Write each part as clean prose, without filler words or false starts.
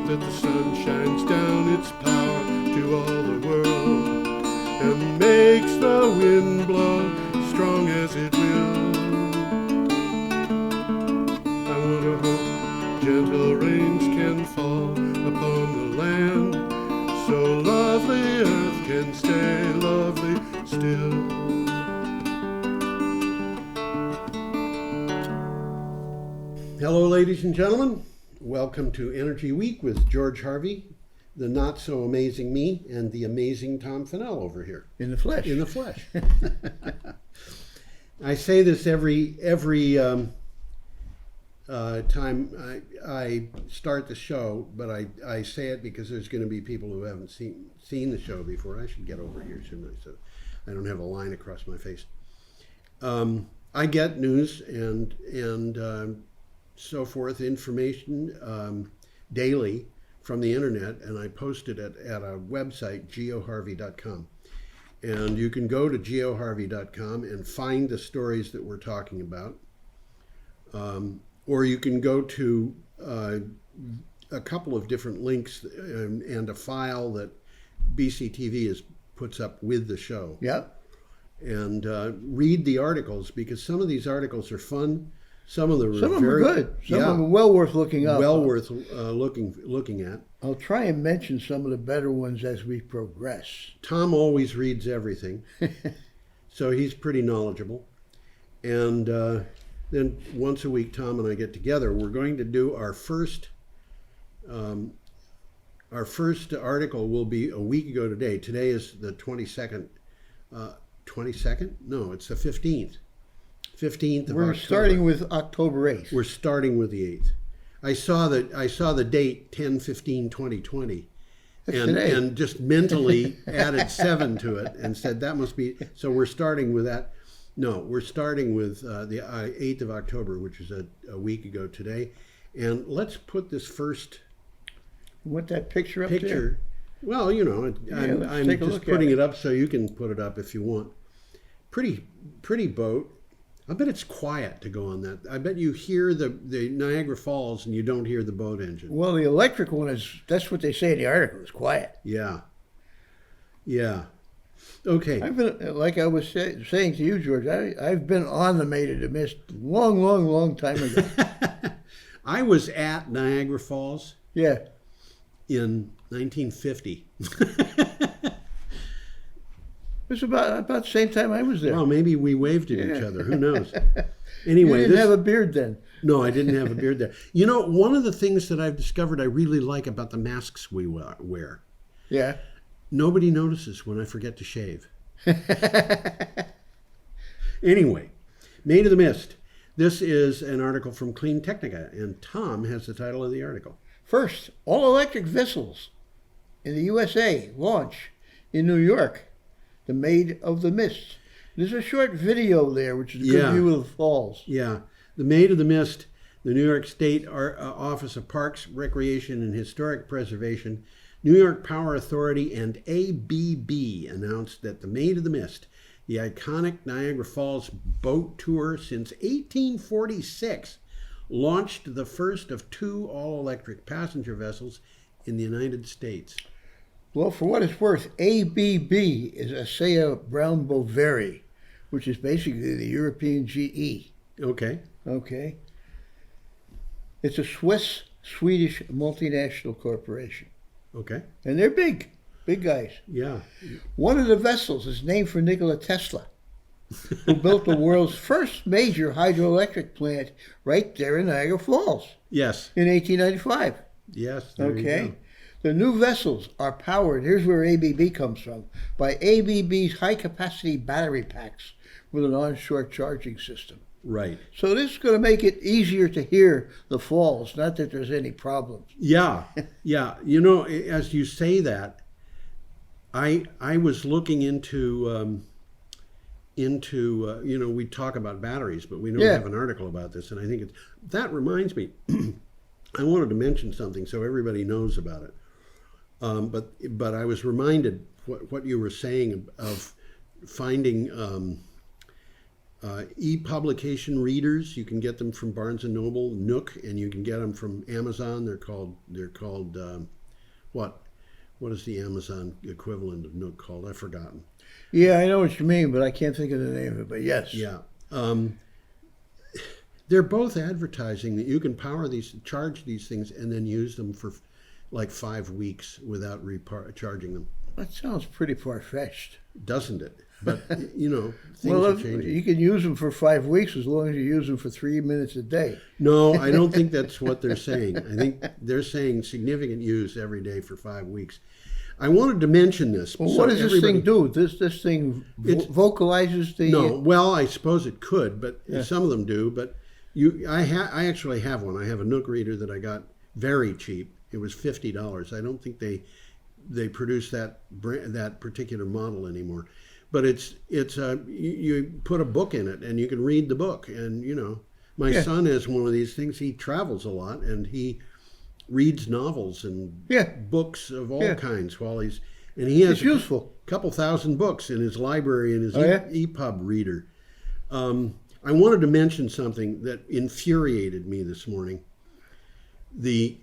that the sun shines down its power to all the world and makes the wind blow strong as it will. I want to hope gentle rains can fall upon the land, so lovely earth can stay lovely still. Hello, ladies and gentlemen. Welcome to Energy Week with George Harvey, the not-so-amazing me, and the amazing Tom Fennell over here. In the flesh. In the flesh. I say this every time I start the show, but I say it because there's going to be people who haven't seen the show before. I should get over here, shouldn't I? So I don't have a line across my face. I get news and so forth, information daily from the internet, and I post it at a website, geoharvey.com. And you can go to geoharvey.com and find the stories that we're talking about. Or you can go to a couple of different links and a file that BCTV puts up with the show. Yep. And read the articles, because some of these articles are fun. Some of them are good. Some of them are well worth looking up. Well worth looking at. I'll try and mention some of the better ones as we progress. Tom always reads everything, so he's pretty knowledgeable. And then once a week, Tom and I get together. We're going to do our first article will be a week ago today. Today is the 22nd. 22nd? No, it's the 15th. 15th of October. We're starting with October 8th. We're starting with the 8th. I saw the date 10/15/2020, and just mentally added 7 to it and said that must be. So we're starting with that. No, we're starting with the 8th of October, which is a week ago today. And let's put this first. You want that picture up there? Well, you know, I'm just putting it up so you can put it up if you want. Pretty boat. I bet it's quiet to go on that. I bet you hear the Niagara Falls and you don't hear the boat engine. Well, the electric one that's what they say in the article, is quiet. Yeah. Okay. I've been, like I was saying to you, George, I've been on the Maid of the Mist long time ago. I was at Niagara Falls. Yeah. In 1950. It was about the same time I was there. Well, maybe we waved at each other. Who knows? Anyway, you didn't have a beard then. No, I didn't have a beard there. You know, one of the things that I've discovered I really like about the masks we wear. Yeah. Nobody notices when I forget to shave. Anyway, Maid of the Mist. This is an article from Clean Technica, and Tom has the title of the article. First, all-electric vessels in the USA launch in New York. The Maid of the Mist. There's a short video there, which is a good view of the falls. Yeah. The Maid of the Mist, the New York State Office of Parks, Recreation, and Historic Preservation, New York Power Authority, and ABB announced that the Maid of the Mist, the iconic Niagara Falls boat tour since 1846, launched the first of 2 all-electric passenger vessels in the United States. Well, for what it's worth, ABB is Asea Brown Boveri, which is basically the European GE. Okay. It's a Swiss-Swedish multinational corporation. Okay. And they're big guys. Yeah. One of the vessels is named for Nikola Tesla, who built the world's first major hydroelectric plant right there in Niagara Falls. Yes. In 1895. Yes. There you go. The new vessels are powered, here's where ABB comes from, by ABB's high-capacity battery packs with an onshore charging system. Right. So this is going to make it easier to hear the falls, not that there's any problems. Yeah. You know, as you say that, I was looking into you know, we talk about batteries, but we don't have an article about this, and I think that reminds me, I wanted to mention something so everybody knows about it. But I was reminded what you were saying of finding e-publication readers. You can get them from Barnes and Noble, Nook, and you can get them from Amazon. They're called what? What is the Amazon equivalent of Nook called? I've forgotten. Yeah, I know what you mean, but I can't think of the name of it. But yes. Yeah. They're both advertising that you can charge these things, and then use them for like 5 weeks without charging them. That sounds pretty far-fetched. Doesn't it? But, things Well, are changing. you can use them for 5 weeks as long as you use them for 3 minutes a day. No, I don't think that's what they're saying. I think they're saying significant use every day for 5 weeks. I wanted to mention this. Well, what does this thing do? This thing vocalizes the... No, well, I suppose it could, but some of them do. But I actually have one. I have a Nook reader that I got very cheap. It was $50. I don't think they produce that particular model anymore. But you put a book in it and you can read the book. And my son has one of these things. He travels a lot and he reads novels and books of all kinds he has useful. A couple thousand books in his library and his EPUB reader. I wanted to mention something that infuriated me this morning. The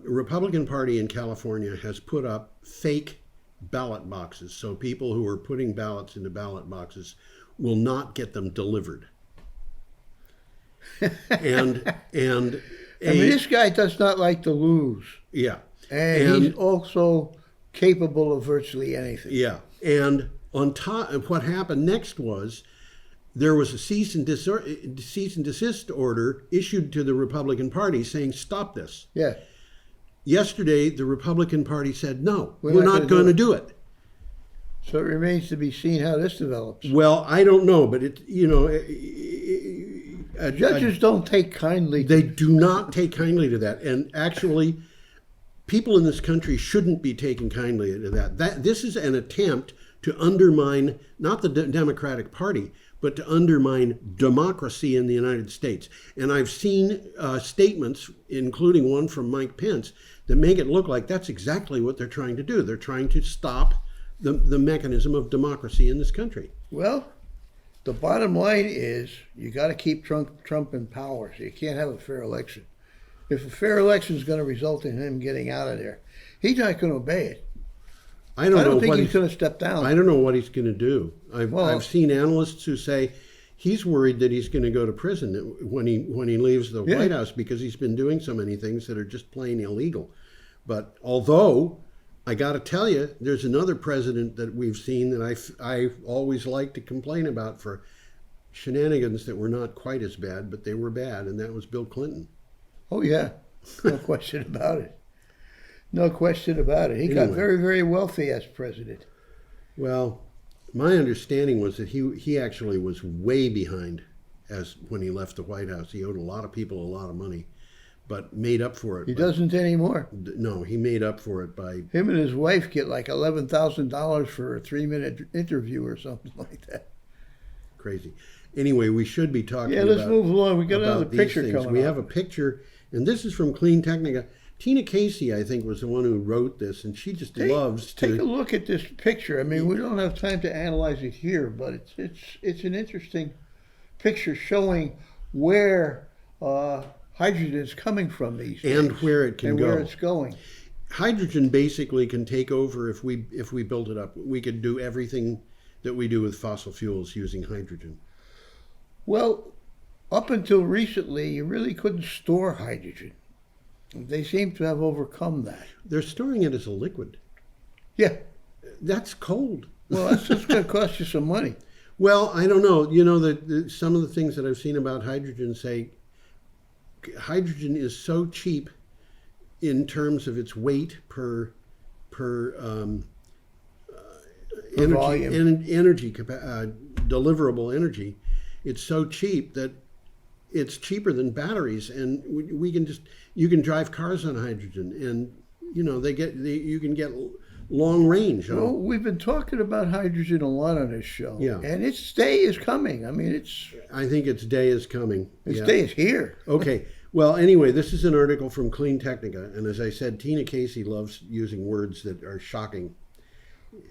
Republican Party in California has put up fake ballot boxes, so people who are putting ballots into ballot boxes will not get them delivered. And this guy does not like to lose. Yeah. And he's also capable of virtually anything. Yeah. And on top, what happened next was there was a cease and desist order issued to the Republican Party saying, stop this. Yeah. Yesterday, the Republican Party said, no, we're not going to do it. So it remains to be seen how this develops. Well, I don't know, but judges don't take kindly. They do not take kindly to that. And actually, people in this country shouldn't be taking kindly to that. This is an attempt to undermine, not the Democratic Party, but to undermine democracy in the United States. And I've seen statements, including one from Mike Pence, that make it look like that's exactly what they're trying to do. They're trying to stop the mechanism of democracy in this country. Well, the bottom line is you got to keep Trump in power, so you can't have a fair election. If a fair election is going to result in him getting out of there, he's not going to obey it. I don't think he's going to step down. I don't know what he's going to do. I've seen analysts who say he's worried that he's going to go to prison when he leaves the White House because he's been doing so many things that are just plain illegal. But although I got to tell you, there's another president that we've seen that I always like to complain about for shenanigans that were not quite as bad, but they were bad, and that was Bill Clinton. Oh yeah, no question about it. No question about it. He got very, very wealthy as president. Well, my understanding was that he actually was way behind when he left the White House. He owed a lot of people a lot of money, but made up for it. He doesn't anymore. No, he made up for it by... Him and his wife get like $11,000 for a 3-minute interview or something like that. Crazy. Anyway, we should be talking about... Yeah, let's move along. We got another picture coming We have a picture, and this is from Clean Technica. Tina Casey, I think, was the one who wrote this, and she just loves to... Take a look at this picture. I mean, we don't have time to analyze it here, but it's an interesting picture showing where hydrogen is coming from these days. And where it can go. And where it's going. Hydrogen basically can take over if we build it up. We could do everything that we do with fossil fuels using hydrogen. Well, up until recently, you really couldn't store hydrogen. They seem to have overcome that. They're storing it as a liquid. Yeah. That's cold. Well, that's just going to cost you some money. Well, I don't know. You know, some of the things that I've seen about hydrogen say hydrogen is so cheap in terms of its weight per deliverable energy. It's so cheap that it's cheaper than batteries, and you can drive cars on hydrogen, and you can get long range. Well, we've been talking about hydrogen a lot on this show, and its day is coming. I mean, I think its day is coming. Its day is here. Okay. Well, anyway, this is an article from Clean Technica, and as I said, Tina Casey loves using words that are shocking.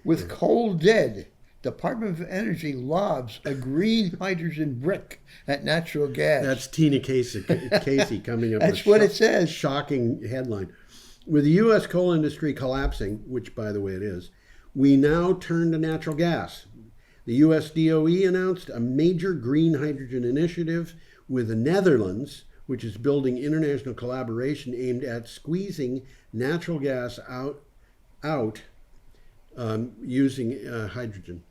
With coal dead, Department of Energy lobs a green hydrogen brick at natural gas. That's Tina Casey coming up That's with what it says. Shocking headline. With the U.S. coal industry collapsing, which, by the way, it is, we now turn to natural gas. The U.S. DOE announced a major green hydrogen initiative with the Netherlands, which is building international collaboration aimed at squeezing natural gas out using hydrogen.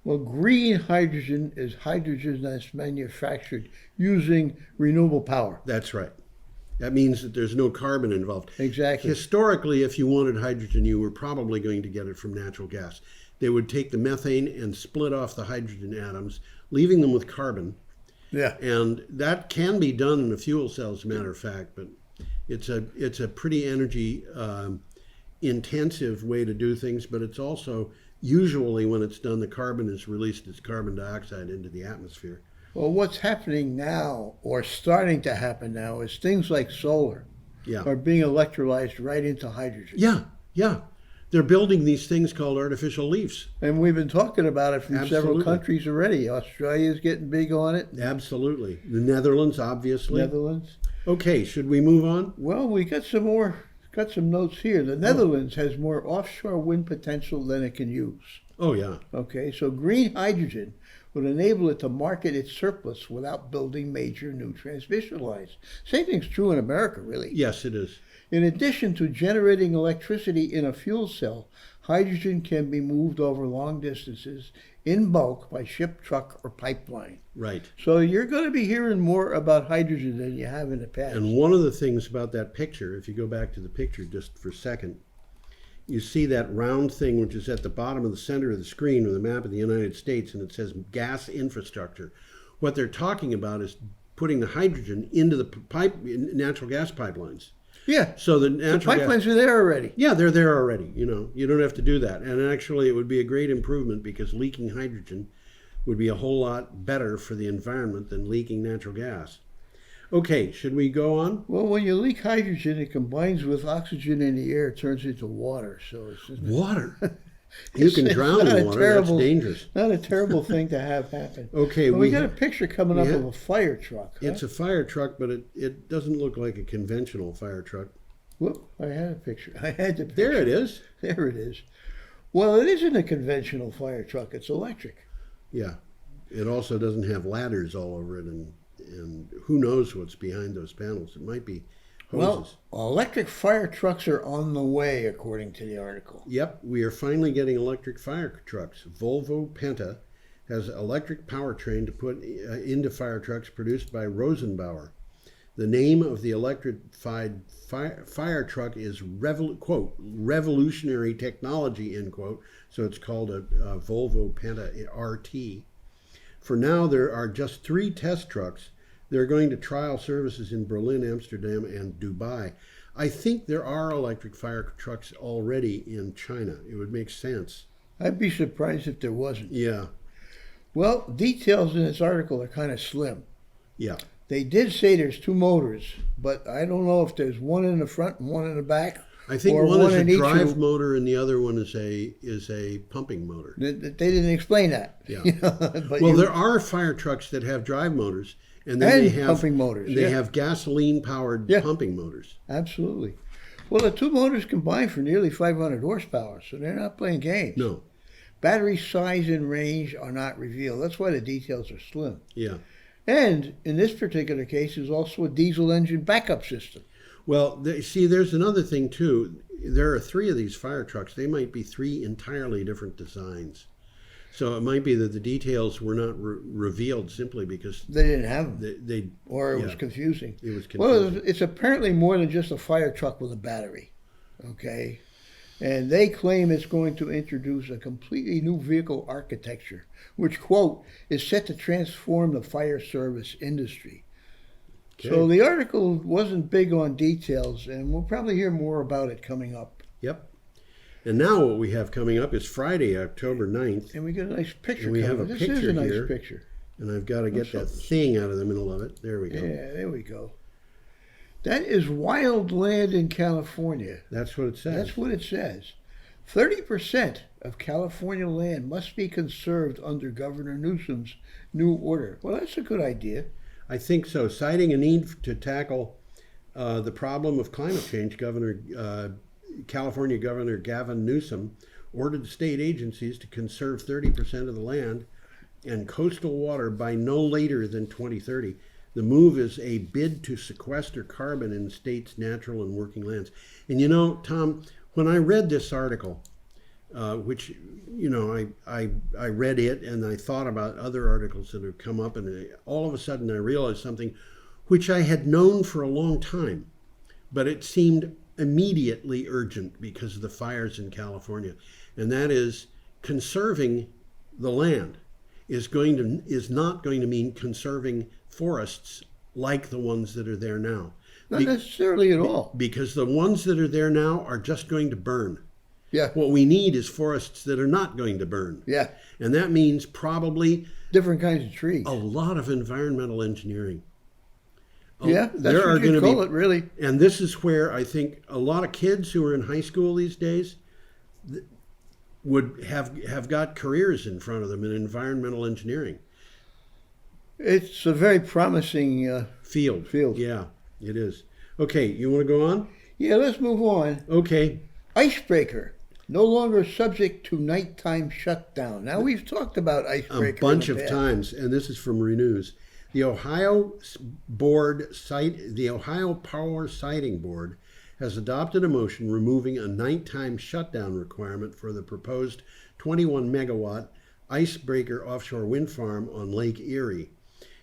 Well, green hydrogen is hydrogen that's manufactured using renewable power. That's right. That means that there's no carbon involved. Exactly. Historically, if you wanted hydrogen, you were probably going to get it from natural gas. They would take the methane and split off the hydrogen atoms, leaving them with carbon. Yeah. And that can be done in a fuel cell, as a matter of fact, but it's a pretty energy intensive way to do things, but it's also usually when it's done, the carbon is released as carbon dioxide into the atmosphere. Well, what's happening now, or starting to happen now, is things like solar are being electrolyzed right into hydrogen. Yeah. They're building these things called artificial leaves. And we've been talking about it from Absolutely. several countries already. Australia's getting big on it. Absolutely. The Netherlands, obviously. Netherlands. Okay, should we move on? Well, we got some notes here. The Netherlands has more offshore wind potential than it can use. Oh, yeah. Okay, so green hydrogen would enable it to market its surplus without building major new transmission lines. Same thing's true in America, really. Yes, it is. In addition to generating electricity in a fuel cell, hydrogen can be moved over long distances in bulk by ship, truck, or pipeline. Right. So you're going to be hearing more about hydrogen than you have in the past. And one of the things about that picture, if you go back to the picture just for a second, you see that round thing which is at the bottom of the center of the screen with a map of the United States, and it says gas infrastructure. What they're talking about is putting the hydrogen into the natural gas pipelines. Yeah. So the pipelines are there already. Yeah, they're there already. You don't have to do that. And actually, it would be a great improvement because leaking hydrogen would be a whole lot better for the environment than leaking natural gas. Okay, should we go on? Well, when you leak hydrogen, it combines with oxygen in the air, turns into water. So it's just water. You can drown in water. That's dangerous. Not a terrible thing to have happen. Okay, we got a picture coming up of a fire truck. Huh? It's a fire truck, but it doesn't look like a conventional fire truck. Whoop! I had a picture. I had the picture. There it is. There it is. Well, it isn't a conventional fire truck. It's electric. Yeah. It also doesn't have ladders all over it, and who knows what's behind those panels. It might be hoses. Well, electric fire trucks are on the way, according to the article. Yep, we are finally getting electric fire trucks. Volvo Penta has electric powertrain to put into fire trucks produced by Rosenbauer. The name of the electrified fire truck is quote, revolutionary technology, end quote. So it's called a Volvo Penta RT. For now, there are just 3 test trucks. They're going to trial services in Berlin, Amsterdam, and Dubai. I think there are electric fire trucks already in China. It would make sense. I'd be surprised if there wasn't. Yeah. Well, details in this article are kind of slim. Yeah. They did say there's 2 motors, but I don't know if there's one in the front and one in the back. I think one is a drive motor and the other one is a pumping motor. They didn't explain that. Yeah. But there are fire trucks that have drive motors, and then they have pumping motors. They have gasoline-powered pumping motors. Absolutely. Well, the 2 motors combine for nearly 500 horsepower, so they're not playing games. No. Battery size and range are not revealed. That's why the details are slim. Yeah. And in this particular case, there's also a diesel engine backup system. Well, there's another thing, too. There are 3 of these fire trucks. They might be 3 entirely different designs. So it might be that the details were not revealed simply because they didn't have them. It was confusing. It was confusing. Well, it's apparently more than just a fire truck with a battery. Okay? And they claim it's going to introduce a completely new vehicle architecture, which, quote, is set to transform the fire service industry. Okay. So the article wasn't big on details, and we'll probably hear more about it coming up. Yep. And now what we have coming up is Friday, October 9th. And we got a nice picture. And we have a this picture is a nice here, picture. And I've got to get that thing out of the middle of it. There we go. Yeah, there we go. That is wild land in California. That's what it says. That's what it says. 30% of California land must be conserved under Governor Newsom's new order. Well, that's a good idea. I think so. Citing a need to tackle the problem of climate change, California Governor Gavin Newsom ordered state agencies to conserve 30% of the land and coastal water by no later than 2030. The move is a bid to sequester carbon in states' natural and working lands. And you know, Tom, when I read this article, which, you know, I read it and I thought about other articles that have come up, and all of a sudden I realized something which I had known for a long time, but it seemed immediately urgent because of the fires in California. And that is, conserving the land is not going to mean conserving forests like the ones that are there now. Not necessarily at all. Because the ones that are there now are just going to burn. Yeah. What we need is forests that are not going to burn. Yeah. And that means probably different kinds of trees. A lot of environmental engineering. Yeah, that's what you call it, really. And this is where I think a lot of kids who are in high school these days would have got careers in front of them in environmental engineering. It's a very promising field. Yeah, it is. Okay, you want to go on? Yeah, let's move on. Okay. Icebreaker, no longer subject to nighttime shutdown. Now, we've talked about Icebreaker a bunch of times, and this is from Renews. The Ohio Power Siting Board has adopted a motion removing a nighttime shutdown requirement for the proposed 21 megawatt Icebreaker offshore wind farm on Lake Erie.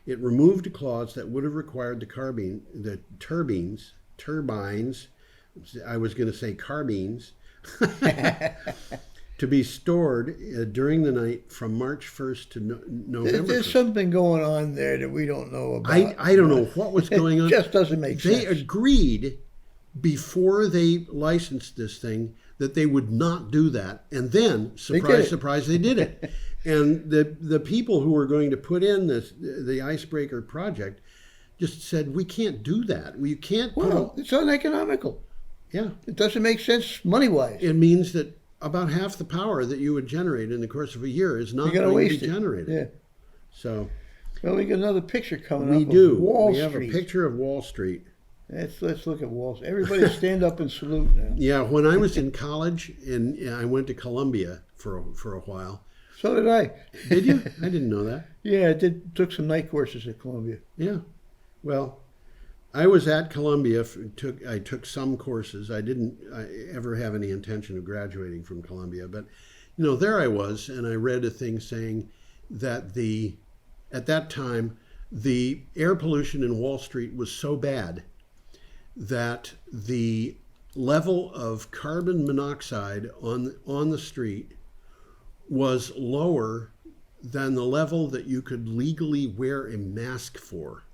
It removed a clause that would have required the turbines, I was going to say carbines, to be stored during the night from March 1st to November 1st. There's something going on there that we don't know about. I don't know what was going on. It just doesn't make sense. They agreed before they licensed this thing that they would not do that. And then, surprise, they did it. And the people who were going to put in the Icebreaker project just said, we can't do that. We can't. It's uneconomical. Yeah. It doesn't make sense money-wise. It means that about half the power that you would generate in the course of a year is not going to be generated. Yeah. So. Well, we got another picture coming up. We do. Of Wall we have Street. A picture of Wall Street. Let's look at Wall Street. Everybody stand up and salute now. Yeah, when I was in college, and I went to Columbia for a while. So did I. Did you? I didn't know that. Yeah, I did. Took some night courses at Columbia. Yeah. Well, I was at Columbia. I took some courses. I didn't ever have any intention of graduating from Columbia, but you know, there I was, and I read a thing saying that at that time the air pollution in Wall Street was so bad that the level of carbon monoxide on the street was lower than the level that you could legally wear a mask for.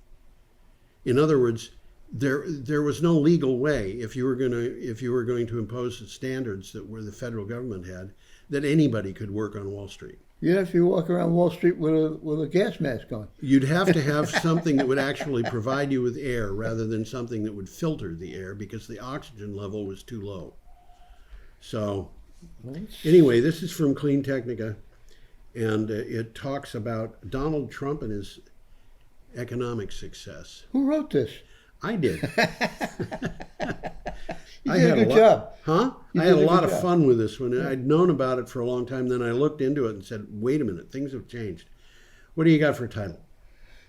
In other words, there was no legal way, if you were going to impose the standards that the federal government had, that anybody could work on Wall Street. You'd have to walk around Wall Street with a gas mask on. You'd have to have something that would actually provide you with air rather than something that would filter the air, because the oxygen level was too low. So anyway, this is from Clean Technica, and it talks about Donald Trump and his economic success. Who wrote this? I did. You did a good job. Huh? I had a lot of fun with this one. Yeah. I'd known about it for a long time. Then I looked into it and said, wait a minute, things have changed. What do you got for a title?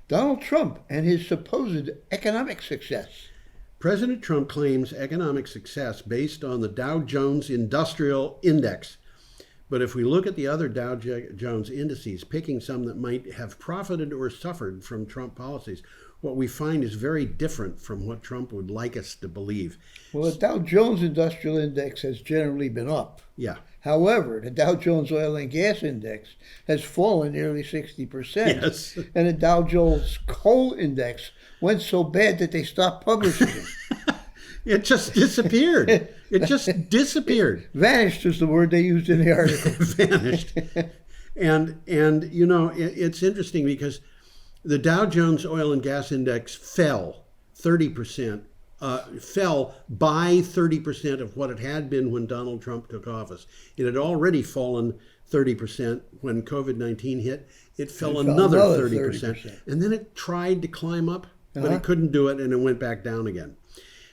Donald Trump and his supposed economic success. President Trump claims economic success based on the Dow Jones Industrial Index. But if we look at the other Dow Jones indices, picking some that might have profited or suffered from Trump policies, what we find is very different from what Trump would like us to believe. Well, the Dow Jones Industrial Index has generally been up. Yeah. However, the Dow Jones Oil and Gas Index has fallen nearly 60%. Yes. And the Dow Jones Coal Index went so bad that they stopped publishing it. It just disappeared. It just disappeared. Vanished is the word they used in the article. Vanished. And you know, it's interesting because the Dow Jones Oil and Gas Index fell 30% fell by 30% of what it had been when Donald Trump took office. It had already fallen 30% when COVID-19 hit. It fell another 30%. And then it tried to climb up, but it couldn't do it, and it went back down again.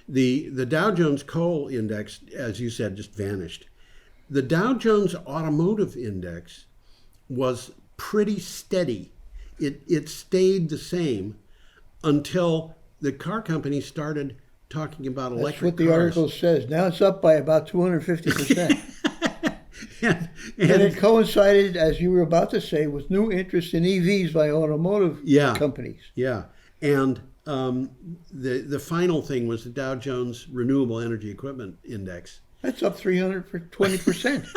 The Dow Jones Coal Index, as you said, just vanished. The Dow Jones Automotive Index was pretty steady. It stayed the same until the car companies started talking about electric cars. That's what the article says. Now it's up by about 250%. and it coincided, as you were about to say, with new interest in EVs by automotive companies. Yeah. And the final thing was the Dow Jones Renewable Energy Equipment Index. That's up 320%.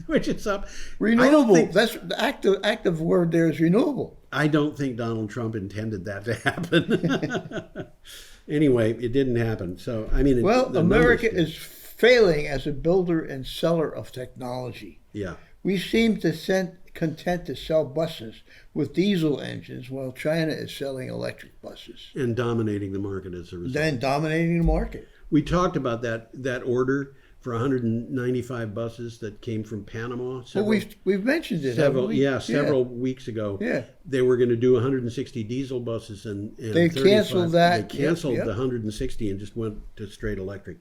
Which is up. Renewable. That's the active word there is renewable. I don't think Donald Trump intended that to happen. Anyway, it didn't happen. So, I mean... Well, America is failing as a builder and seller of technology. Yeah. We seem content to sell buses with diesel engines while China is selling electric buses. And dominating the market as a result. Then dominating the market. We talked about that order for 195 buses that came from Panama. We've mentioned it. Several weeks ago. Yeah. They were going to do 160 diesel buses and they canceled that. They canceled the 160 and just went to straight electric.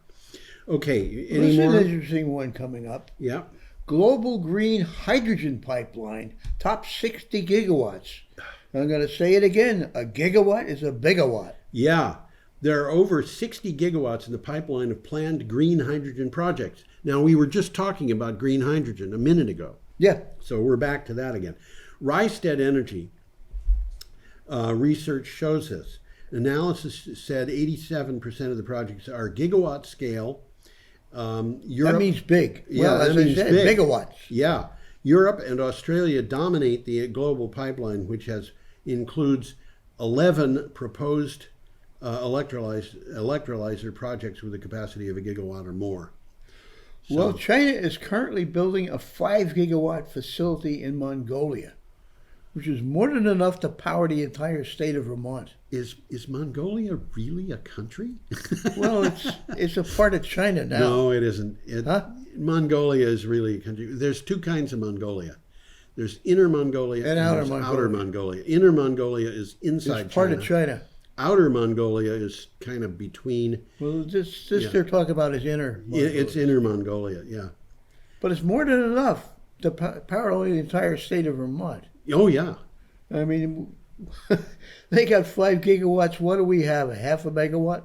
Okay, any more? This is an interesting one coming up. Yeah. Global green hydrogen pipeline tops 60 gigawatts. I'm going to say it again. A gigawatt is a bigawatt. Yeah. There are over 60 gigawatts in the pipeline of planned green hydrogen projects. Now, we were just talking about green hydrogen a minute ago. Yeah. So we're back to that again. Rystad Energy research shows this. Analysis said 87% of the projects are gigawatt scale. Europe, that means big. Yeah, well, as I said, big. Gigawatts. Yeah. Europe and Australia dominate the global pipeline, which includes 11 proposed electrolyzer projects with a capacity of a gigawatt or more. So, well, China is currently building a 5 gigawatt facility in Mongolia, which is more than enough to power the entire state of Vermont. Is Mongolia really a country? Well, it's a part of China now. No, it isn't. Mongolia is really a country. There's two kinds of Mongolia. There's Inner Mongolia and Outer Mongolia. Inner Mongolia is inside It's part of China. Outer Mongolia is kind of between. Well, this they're talking about is Inner Mongolia. It's Inner Mongolia, yeah. But it's more than enough to power the entire state of Vermont. Oh, yeah. I mean, they got 5 gigawatts. What do we have? A half a megawatt?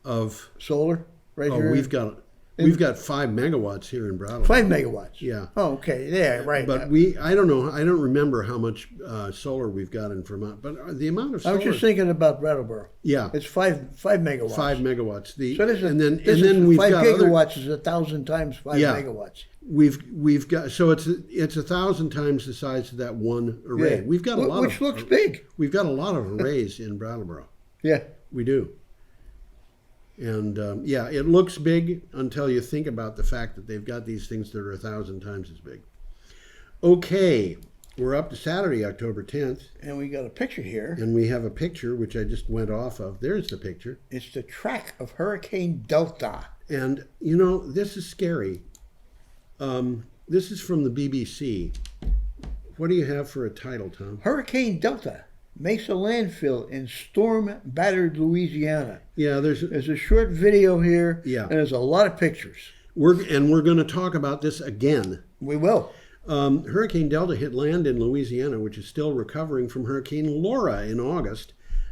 Of solar right here? We've got 5 megawatts here in Brattleboro. 5 megawatts? Yeah. Oh, okay. Yeah, right. But I don't know. I don't remember how much solar we've got in Vermont. But the amount of solar... I was just thinking about Brattleboro. Yeah. It's 5 megawatts. 5 megawatts. And then we've 5 gigawatts is 1,000 times 5 megawatts. We've got, so it's 1,000 times the size of that one array. Yeah. We've got a lot which looks big. We've got a lot of arrays in Brattleboro. Yeah. We do. And it looks big until you think about the fact that they've got these things that are 1,000 times as big. Okay, we're up to Saturday, October 10th. And we got a picture here. And we have a picture, which I just went off of. There's the picture. It's the track of Hurricane Delta. And, this is scary. This is from the BBC. What do you have for a title, Tom? Hurricane Delta makes a landfill in storm-battered Louisiana. Yeah, there's a short video here. Yeah. And there's a lot of pictures. We're going to talk about this again. We will. Hurricane Delta hit land in Louisiana, which is still recovering from Hurricane Laura in August.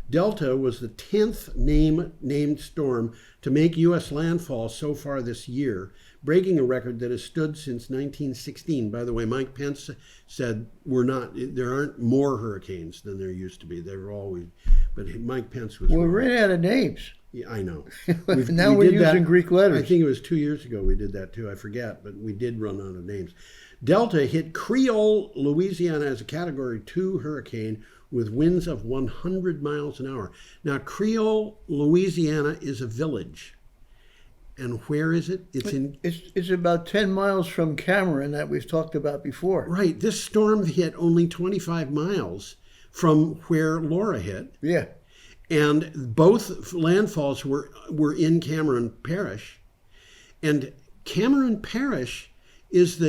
Delta was the 10th named storm to make U.S. landfall so far this year, breaking a record that has stood since 1916. By the way, Mike Pence said there aren't more hurricanes than there used to be. There were always, but Mike Pence was. Well, we ran out of names. Yeah, I know. Now we're using Greek letters. I think it was 2 years ago we did that too. I forget, but we did run out of names. Delta hit Creole, Louisiana as a Category 2 hurricane with winds of 100 miles an hour. Now, Creole, Louisiana is a village. And where is it? It's about 10 miles from Cameron that we've talked about before. Right. This storm hit only 25 miles from where Laura hit. Yeah. And both landfalls were in Cameron Parish, and Cameron Parish is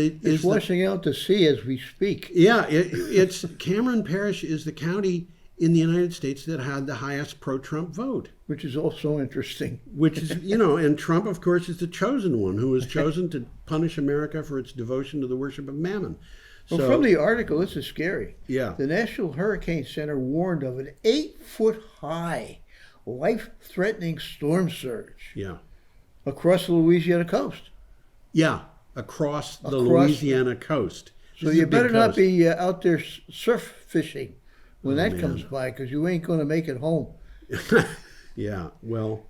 washing out to sea as we speak. Yeah, it's Cameron Parish is the county in the United States that had the highest pro-Trump vote, which is also interesting. Which is, and Trump, of course, is the chosen one who was chosen to punish America for its devotion to the worship of Mammon. Well, from the article, this is scary. Yeah. The National Hurricane Center warned of an 8-foot-high, life-threatening storm surge. Yeah. Across the Louisiana coast. Yeah, across the Louisiana coast. So you better not be out there surf fishing when that comes by, because you ain't going to make it home. Yeah, well,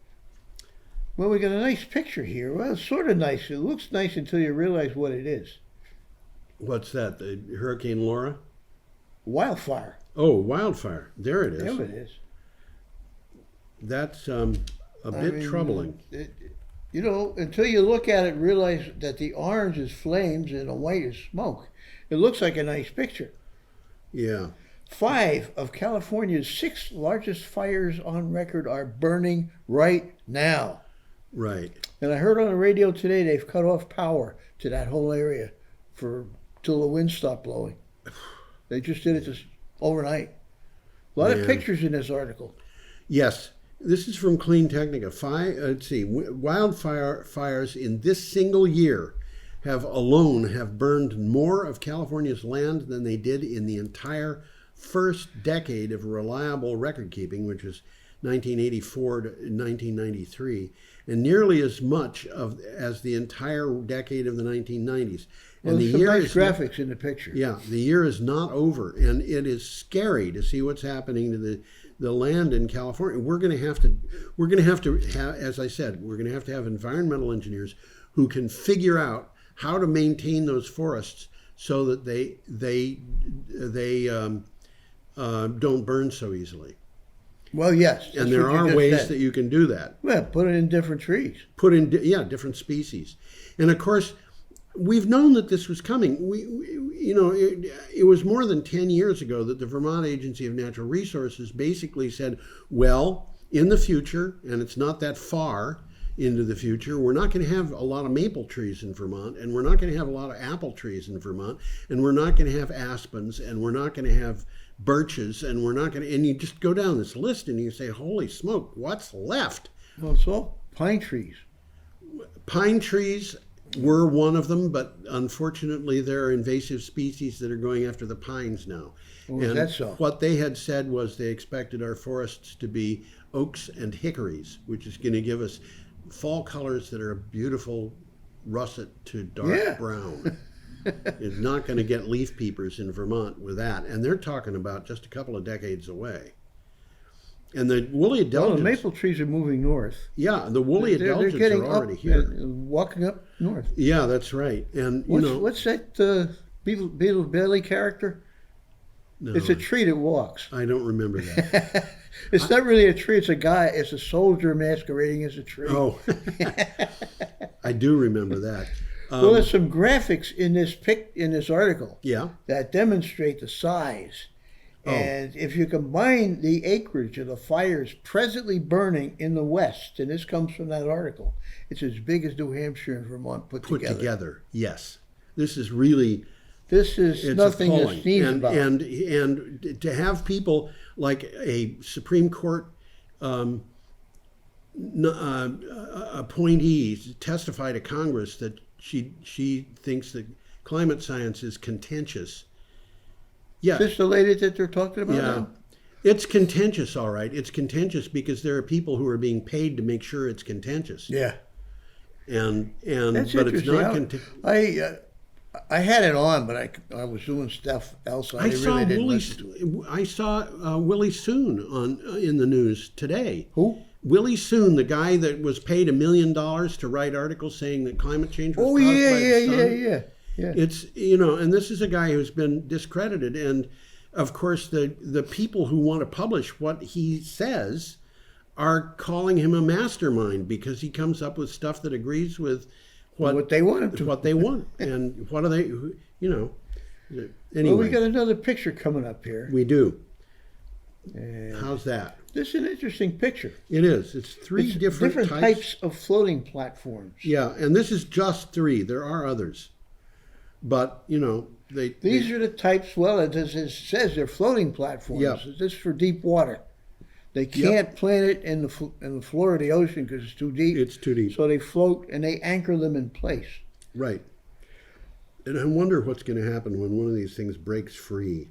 we got a nice picture here. Well, it's sort of nice. It looks nice until you realize what it is. What's that? The Hurricane Laura? Wildfire. Oh, wildfire. There it is. There it is. That's a bit troubling. Until you look at it, realize that the orange is flames and the white is smoke. It looks like a nice picture. Yeah. 5 of California's 6 largest fires on record are burning right now. Right. And I heard on the radio today they've cut off power to that whole area till the wind stopped blowing. They just did it overnight. A lot of pictures in this article. Yes. This is from Clean Technica. Wildfires in this single year have burned more of California's land than they did in the entire first decade of reliable record keeping, which was 1984 to 1993, and nearly as much as the entire decade of the 1990s. Well, and there's some nice graphics in the picture. Yeah, the year is not over, and it is scary to see what's happening to the land in California. We're going to have to have, as I said, we're going to have environmental engineers who can figure out how to maintain those forests so that they don't burn so easily. Well, yes. And there are ways that you can do that. Well, put it in different trees. Put in, different species. And of course, we've known that this was coming. It was more than 10 years ago that the Vermont Agency of Natural Resources basically said, well, in the future, and it's not that far into the future, we're not going to have a lot of maple trees in Vermont, and we're not going to have a lot of apple trees in Vermont, and we're not going to have aspens, and we're not going to have birches, and we're not going to, and you just go down this list and you say, holy smoke, what's left? Well, it's all pine trees. Pine trees were one of them, but unfortunately there are invasive species that are going after the pines now. Oh, is that so? What they had said was they expected our forests to be oaks and hickories, which is going to give us fall colors that are a beautiful russet to dark brown. It's not going to get leaf peepers in Vermont with that. And they're talking about just a couple of decades away. And the woolly adelgins... Well, the maple trees are moving north. Yeah, the woolly adelgins are already here. Walking up north. Yeah, that's right. And what's that Beetle Bailey character? No, it's a tree that walks. I don't remember that. It's not really a tree. It's a guy. It's a soldier masquerading as a tree. Oh, I do remember that. Well, there's some graphics in this article. Yeah. That demonstrate the size. Oh. And if you combine the acreage of the fires presently burning in the West, and this comes from that article, it's as big as New Hampshire and Vermont put together. Yes. This is really... This is nothing to sneeze about. And to have people like a Supreme Court appointee testify to Congress that she thinks that climate science is contentious. Yeah. Is this the lady that they're talking about now? It's contentious, all right. It's contentious because there are people who are being paid to make sure it's contentious. Yeah. And that's but it's not contentious. I had it on, but I was doing stuff else. I saw Willie Soon in the news today. Who? Willie Soon, the guy that was paid $1 million to write articles saying that climate change was caused by the sun. Yeah. It's, and this is a guy who's been discredited. And of course, the people who want to publish what he says are calling him a mastermind because he comes up with stuff that agrees with what they want him to. What they want. And what are they, Anyway. Well, we got another picture coming up here. We do. And how's that? This is an interesting picture. It is. It's three different types of floating platforms. Yeah, and this is just 3. There are others. But, These are the types, well, as it says, they're floating platforms. Yep. This is for deep water. They can't plant it in the floor of the ocean because it's too deep. It's too deep. So they float and they anchor them in place. Right. And I wonder what's going to happen when one of these things breaks free.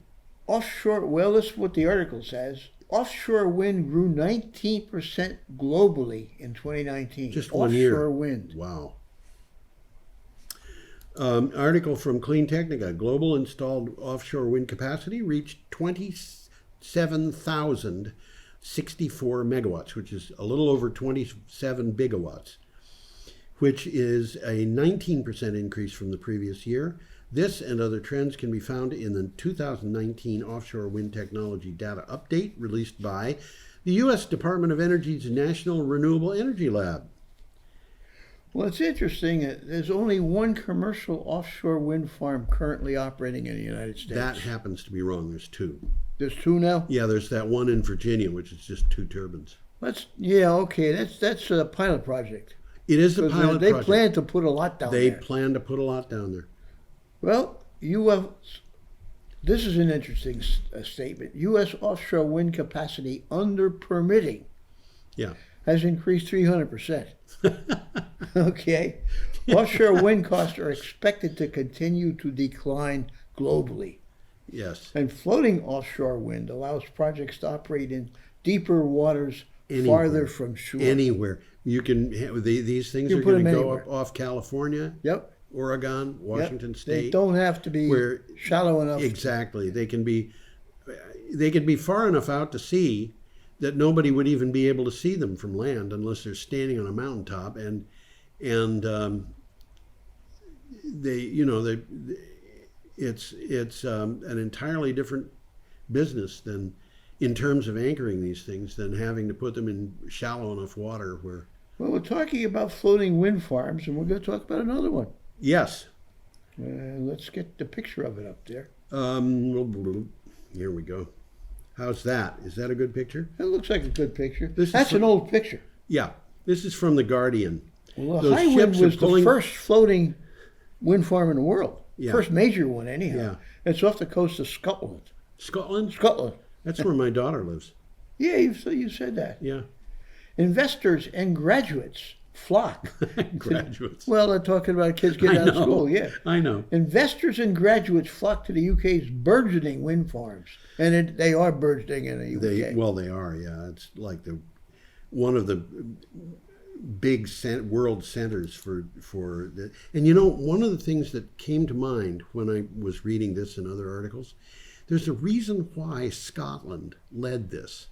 Well, this is what the article says. Offshore wind grew 19% globally in 2019. Just 1 year. Offshore wind. Wow. Article from Clean Technica. Global installed offshore wind capacity reached 27,064 megawatts, which is a little over 27 gigawatts, which is a 19% increase from the previous year. This and other trends can be found in the 2019 Offshore Wind Technology Data Update released by the U.S. Department of Energy's National Renewable Energy Lab. Well, it's interesting. There's only one commercial offshore wind farm currently operating in the United States. That happens to be wrong. There's 2. There's 2 now? Yeah, there's that one in Virginia, which is just 2 turbines. Okay. That's a pilot project. It is a pilot project. They plan to put a lot down there. They plan to put a lot down there. Well, this is an interesting statement. U.S. offshore wind capacity under permitting has increased 300%. Okay. Offshore wind costs are expected to continue to decline globally. Yes. And floating offshore wind allows projects to operate in deeper waters farther from shore. Anywhere. You can, these things are going to go up off California. Yep. Oregon, Washington State. They don't have to be shallow enough. Exactly. They can be far enough out to sea that nobody would even be able to see them from land unless they're standing on a mountaintop, and it's an entirely different business than in terms of anchoring these things than having to put them in shallow enough water where. Well, we're talking about floating wind farms, and we're going to talk about another one. Yes. Let's get the picture of it up there. Here we go. How's that? Is that a good picture? It looks like a good picture. That's an old picture. Yeah. This is from The Guardian. Well, High Wind was the first floating wind farm in the world. Yeah. First major one, anyhow. Yeah. It's off the coast of Scotland. Scotland? Scotland. That's where my daughter lives. Yeah, you said that. Yeah. Investors and graduates flock. Graduates. Well, they're talking about kids getting out of school, yeah. I know. Investors and graduates flock to the UK's burgeoning wind farms. And they are burgeoning in the UK. They are, yeah. It's like one of the big world centers for the. And one of the things that came to mind when I was reading this and other articles, there's a reason why Scotland led this.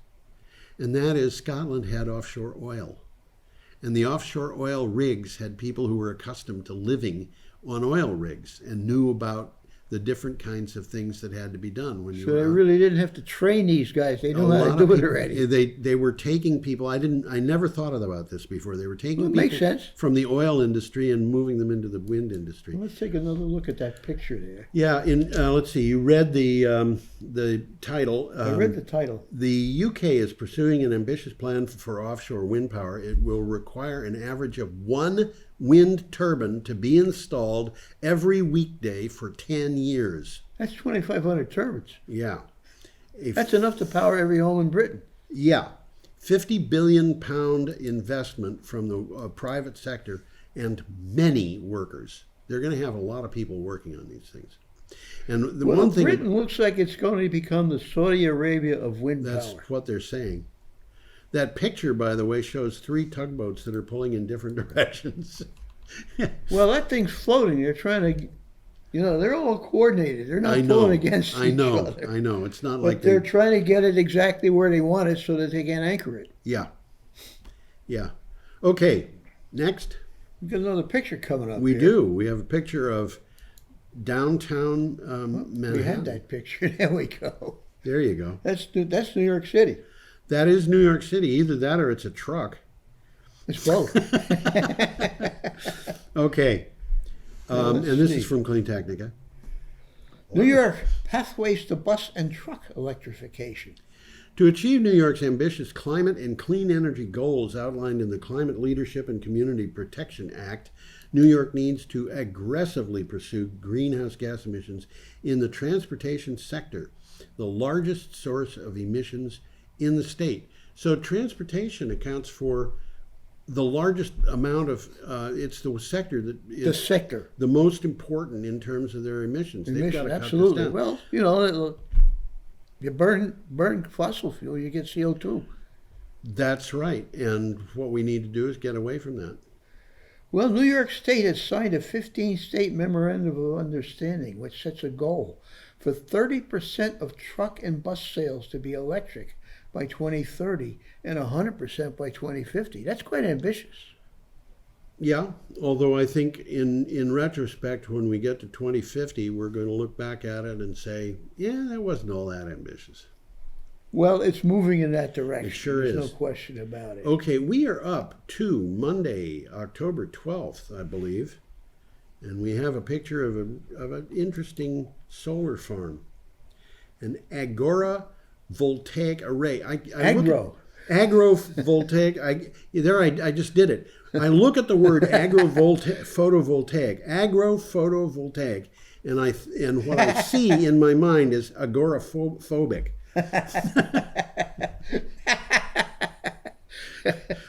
And that is Scotland had offshore oil. And the offshore oil rigs had people who were accustomed to living on oil rigs and knew about the different kinds of things that had to be done when you were. So they really didn't have to train these guys. They know how to do it already. They were taking people. I never thought about this before. They were taking people from the oil industry and moving them into the wind industry. Well, let's take another look at that picture there. Yeah, let's see. You read the title. I read the title. The UK is pursuing an ambitious plan for offshore wind power. It will require an average of 1 wind turbine to be installed every weekday for 10 years. That's 2,500 turbines. Yeah. That's enough to power every home in Britain. Yeah. £50 billion investment from the private sector and many workers. They're going to have a lot of people working on these things. And one thing, Britain looks like it's going to become the Saudi Arabia of wind power. That's what they're saying. That picture, by the way, shows 3 tugboats that are pulling in different directions. Well, that thing's floating. They're trying to, they're all coordinated. They're not pulling against each other. I know. It's not but they're trying to get it exactly where they want it so that they can anchor it. Yeah. Yeah. Okay. Next. We've got another picture coming up. We do. We have a picture of downtown Manhattan. We had that picture. There we go. There you go. That's New York City. That is New York City. Either that or it's a truck. It's both. Okay. And this is from Clean Technica. New York pathways to bus and truck electrification. To achieve New York's ambitious climate and clean energy goals outlined in the Climate Leadership and Community Protection Act, New York needs to aggressively pursue greenhouse gas emissions in the transportation sector, the largest source of emissions in the state. So transportation accounts for the largest amount of, it's the sector that is the most important in terms of their emissions. They've got to absolutely. cut this down. Well, you burn fossil fuel, you get CO2. That's right. And what we need to do is get away from that. Well, New York State has signed a 15-state memorandum of understanding, which sets a goal for 30% of truck and bus sales to be electric by 2030 and 100% by 2050. That's quite ambitious. Yeah, although I think in retrospect, when we get to 2050, we're going to look back at it and say, yeah, that wasn't all that ambitious. Well, it's moving in that direction. It sure is. There's no question about it. Okay, we are up to Monday, October 12th, I believe, and we have a picture of an interesting solar farm, an agora-voltaic array. Agrovoltaic. I just did it. I look at the word agrophotovoltaic, and what I see in my mind is agoraphobic.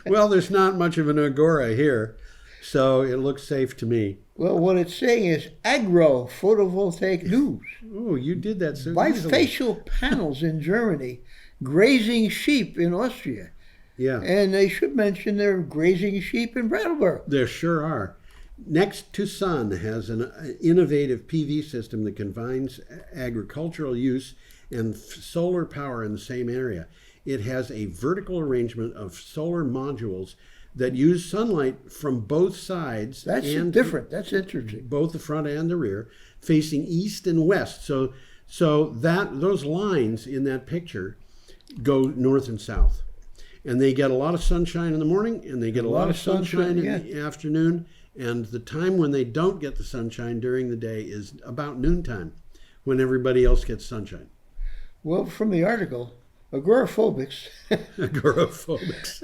Well, there's not much of an agora here, so it looks safe to me. Well, what it's saying is agro-photovoltaic news. Oh, you did that so Bifacial panels in Germany, grazing sheep in Austria. Yeah. And they should mention they're grazing sheep in Brattleboro. There sure are. Next to Sun has an innovative PV system that combines agricultural use and solar power in the same area. It has a vertical arrangement of solar modules that use sunlight from both sides. That's different. That's interesting. Both the front and the rear, facing east and west. So those lines in that picture go north and south. And they get a lot of sunshine in the morning, and they get a lot of sunshine in the afternoon. And the time when they don't get the sunshine during the day is about noontime, when everybody else gets sunshine. Well, from the article, agoraphobics. Agoraphobics.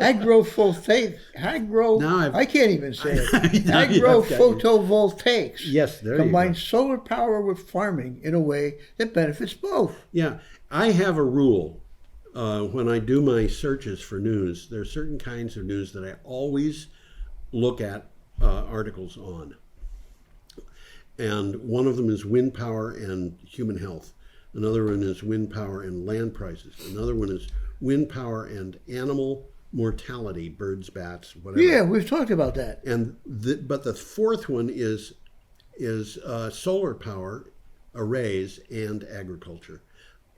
I can't even say it. Agrophotovoltaics. Yes, there combine you go. Solar power with farming in a way that benefits both. Yeah, I have a rule. When I do my searches for news, there are certain kinds of news that I always look at articles on. And one of them is wind power and human health. Another one is wind power and land prices. Another one is wind power and animal mortality, birds, bats, whatever. Yeah, we've talked about that. And but the fourth one is solar power, arrays, and agriculture.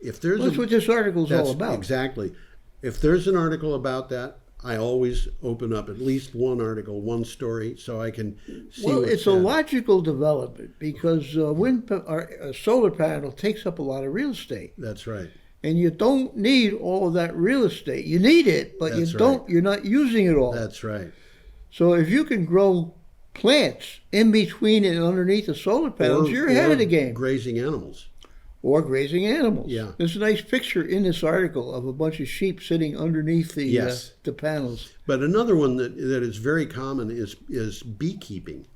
That's what this article is all about. Exactly. If there's an article about that, I always open up at least one article, one story, so I can see. Well, it's a logical development because a solar panel takes up a lot of real estate. That's right. And you don't need all of that real estate. You need it, but you're not using it all. That's right. So if you can grow plants in between and underneath the solar panels, you're ahead of the game. Grazing animals. Or grazing animals. Yeah. There's a nice picture in this article of a bunch of sheep sitting underneath the panels. But another one that is very common is beekeeping.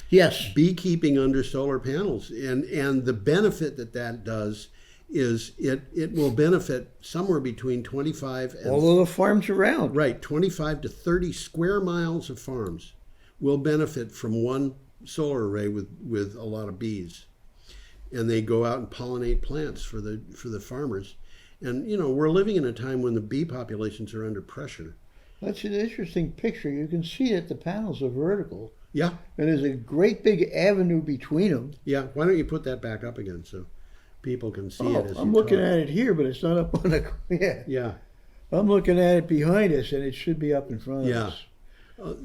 Yes. Beekeeping under solar panels. And the benefit that does is it will benefit somewhere between 25 and... all of the farms around. Right. 25 to 30 square miles of farms will benefit from one solar array with a lot of bees. And they go out and pollinate plants for the farmers. And, we're living in a time when the bee populations are under pressure. That's an interesting picture. You can see that the panels are vertical. Yeah. And there's a great big avenue between them. Yeah. Why don't you put that back up again so people can see it as I'm looking at it here, but it's not up on the... Yeah. Yeah. I'm looking at it behind us, and it should be up in front of us.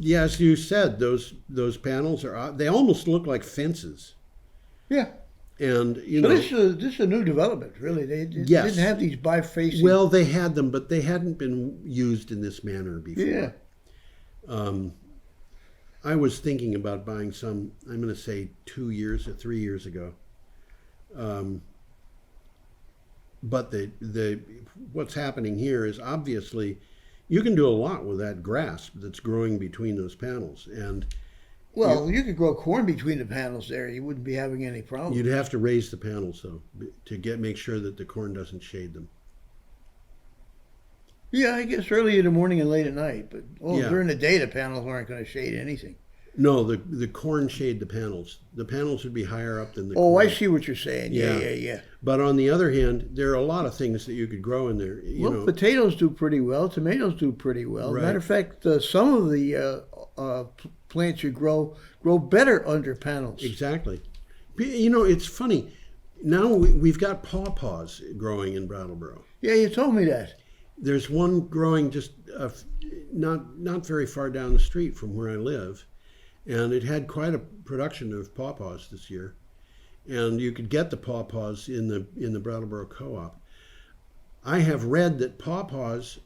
Yeah, as you said, those panels they almost look like fences. Yeah. And this is a new development, really. They didn't have these bifacing. Well, they had them, but they hadn't been used in this manner before. Yeah. I was thinking about buying some. I'm going to say 2 years or 3 years ago. 3 years ago, but the what's happening here is obviously you can do a lot with that grass that's growing between those panels, and Well, you could grow corn between the panels there. You wouldn't be having any problem. you'd have to raise the panels though to make sure that the corn doesn't shade them. Yeah, I guess early in the morning and late at night. But Yeah. during the day, the panels aren't going to shade anything. No, the corn shade the panels. The panels would be higher up than the Oh, corn. I see what you're saying. Yeah. But on the other hand, there are a lot of things that you could grow in there. Well, potatoes do pretty well. Tomatoes do pretty well. Right. Matter of fact, some of the plants you grow better under panels. Exactly. It's funny. Now we've got pawpaws growing in Brattleboro. Yeah, you told me that. There's one growing just not very far down the street from where I live, and it had quite a production of pawpaws this year. And you could get the pawpaws in the Brattleboro Co-op. I have read that pawpaws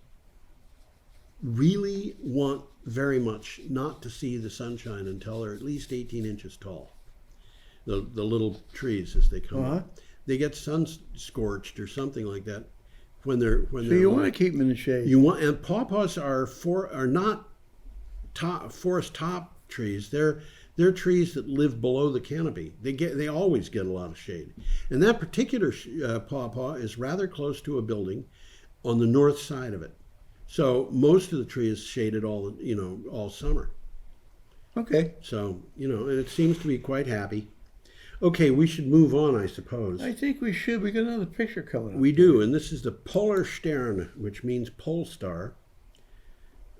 really want very much not to see the sunshine until they're at least 18 inches tall. The little trees as they come up. They get sun scorched or something like that when they're So you want to keep them in the shade. And pawpaws are not forest top trees. They're trees that live below the canopy. They always get a lot of shade. And that particular pawpaw is rather close to a building on the north side of it. So most of the tree is shaded all summer. Okay. So, and it seems to be quite happy. Okay, we should move on, I suppose. I think we should. We got another picture coming up. We do, and this is the Polar Stern, which means pole star.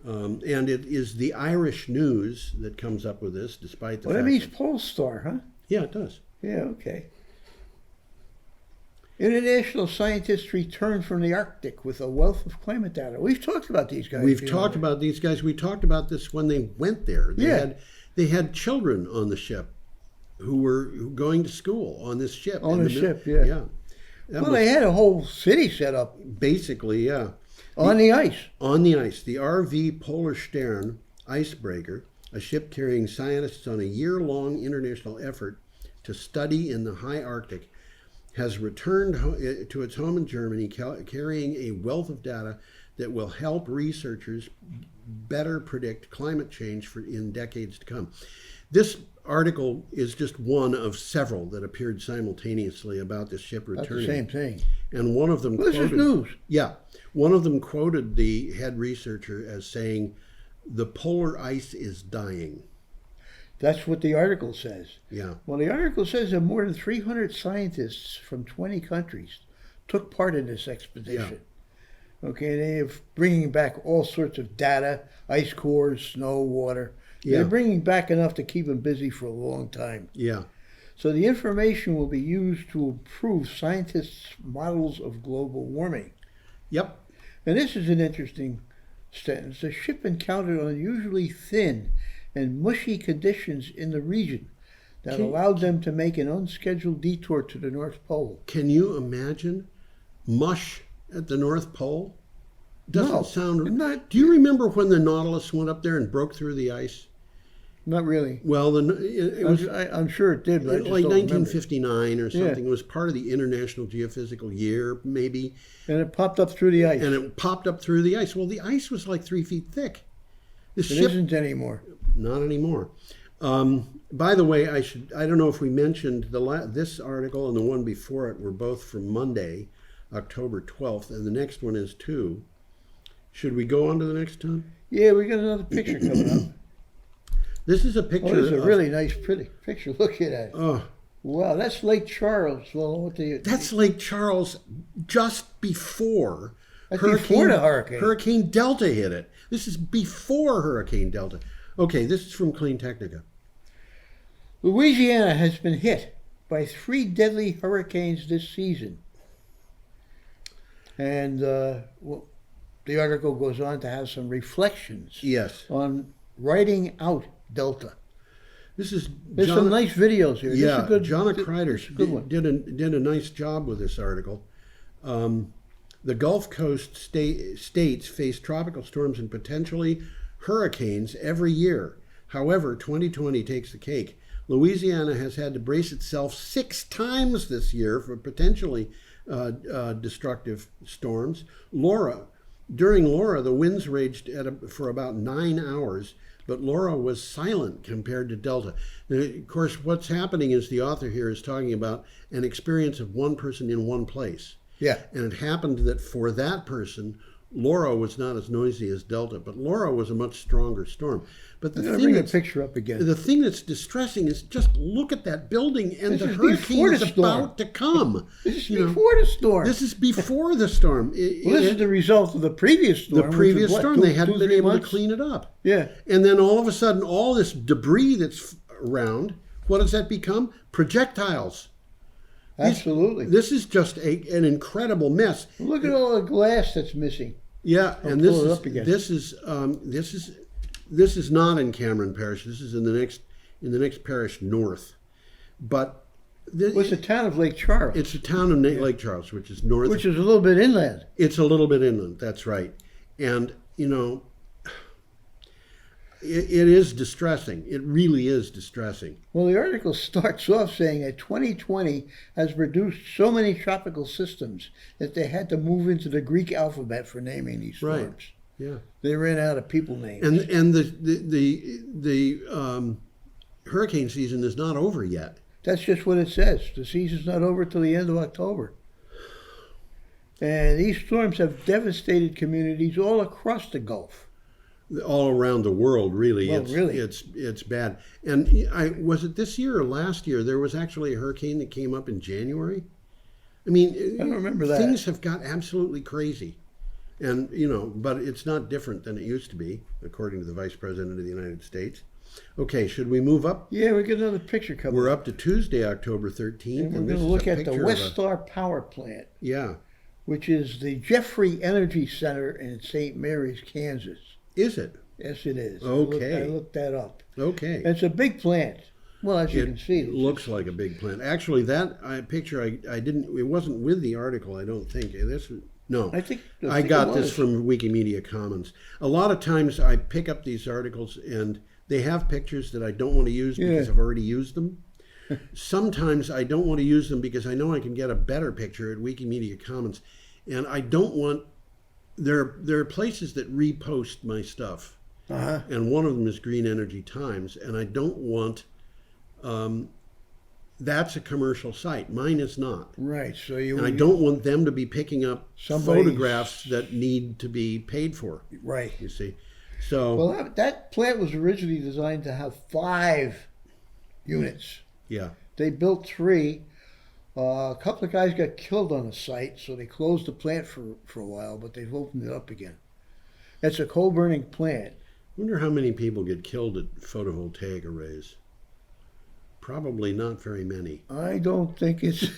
And it is the Irish News that comes up with this, despite the fact that means pole star, huh? Yeah, it does. Yeah, okay. International scientists return from the Arctic with a wealth of climate data. We've talked about these guys. We've talked about these guys. We talked about this when they went there. They had children on the ship who were going to school on this ship. On the ship, yeah. Yeah. They had a whole city set up. Basically, yeah. On the ice. On the ice. The RV Polar Stern Icebreaker, a ship carrying scientists on a year-long international effort to study in the high Arctic, has returned to its home in Germany, carrying a wealth of data that will help researchers better predict climate change in decades to come. This article is just one of several that appeared simultaneously about this ship returning. That's the same thing. And one of them this is news. Yeah. One of them quoted the head researcher as saying, "The polar ice is dying." That's what the article says. Yeah. Well, the article says that more than 300 scientists from 20 countries took part in this expedition. Yeah. Okay, they're bringing back all sorts of data, ice cores, snow, water. Yeah. They're bringing back enough to keep them busy for a long time. Yeah. So the information will be used to improve scientists' models of global warming. Yep. And this is an interesting sentence. The ship encountered unusually thin and mushy conditions in the region that allowed them to make an unscheduled detour to the North Pole. Can you imagine mush at the North Pole? Doesn't sound... Do you remember when the Nautilus went up there and broke through the ice? Not really. Well, it was... I'm sure it did, but I just like don't 1959 or something. Yeah. It was part of the International Geophysical Year, maybe. And it popped up through the ice. And it popped up through the ice. Well, the ice was like 3 feet thick. It isn't anymore. Not anymore. By the way, I don't know if we mentioned this article and the one before it were both from Monday, October 12th, and the next one is too. Should we go on to the next one? Yeah, we got another picture coming up. This is a picture. Oh, this is a really nice, pretty picture. Look at that. Oh. Wow, that's Lake Charles. Well, that's Lake Charles just before the hurricane. Hurricane Delta hit it. This is before Hurricane Delta. Okay, this is from Clean Technica. Louisiana has been hit by 3 deadly hurricanes this season. And the article goes on to have some reflections on riding out Delta. There's some nice videos here. Yeah, Jonna Kreider did a nice job with this article. The Gulf Coast states face tropical storms and potentially hurricanes every year. However, 2020 takes the cake. Louisiana has had to brace itself 6 times this year for potentially destructive storms. During Laura, the winds raged for about 9 hours, but Laura was silent compared to Delta. Now, of course, what's happening is the author here is talking about an experience of one person in one place. Yeah. And it happened that for that person, Laura was not as noisy as Delta, but Laura was a much stronger storm. But the thing bring a picture up again. The thing that's distressing is just look at that building, and This the is hurricane is before the about to come. This is before the storm. This is before the storm. This is the result of the previous storm. The previous storm, they hadn't been able months? to clean it up. Yeah. And then all of a sudden, all this debris that's around, what does that become? Projectiles. Absolutely. This is just an incredible mess. Look at all the glass that's missing. Yeah, I'll and pull it up again. this is not in Cameron Parish. This is in the next parish north. But It's the town of Lake Charles. it's the town of Lake Charles, which is north. Which is a little bit inland. It's a little bit inland. That's right. And it is distressing. It really is distressing. Well, the article starts off saying that 2020 has produced so many tropical systems that they had to move into the Greek alphabet for naming these storms. Right. Yeah. They ran out of people names. And the hurricane season is not over yet. That's just what it says. The season's not over till the end of October. And these storms have devastated communities all across the Gulf. All around the world, really. Well, really. It's bad. And was it this year or last year? There was actually a hurricane that came up in January. I mean, I don't remember that. Things have got absolutely crazy. And, but it's not different than it used to be, according to the Vice President of the United States. Okay, should we move up? Yeah, we get another picture coming. We're up to Tuesday, October 13th. And we're going to look at the West Star Power Plant. Yeah. Which is the Jeffrey Energy Center in St. Mary's, Kansas. Is it? Yes, it is. Okay. I looked that up. Okay. It's a big plant. Well, as you can see. It looks like a big plant. Actually, that picture, I didn't, it wasn't with the article, I don't think. No. I got this from Wikimedia Commons. A lot of times I pick up these articles and they have pictures that I don't want to use because I've already used them. Sometimes I don't want to use them because I know I can get a better picture at Wikimedia Commons. And I don't want, there are places that repost my stuff. Uh-huh. And one of them is Green Energy Times. And I don't want, that's a commercial site. Mine is not. Right. And I don't want them to be picking up photographs that need to be paid for. Right. You see. So well, that plant was originally designed to have 5 units. Yeah. They built 3. A couple of guys got killed on the site, so they closed the plant for a while, but they've opened it up again. It's a coal-burning plant. I wonder how many people get killed at photovoltaic arrays. Probably not very many. I don't think it's...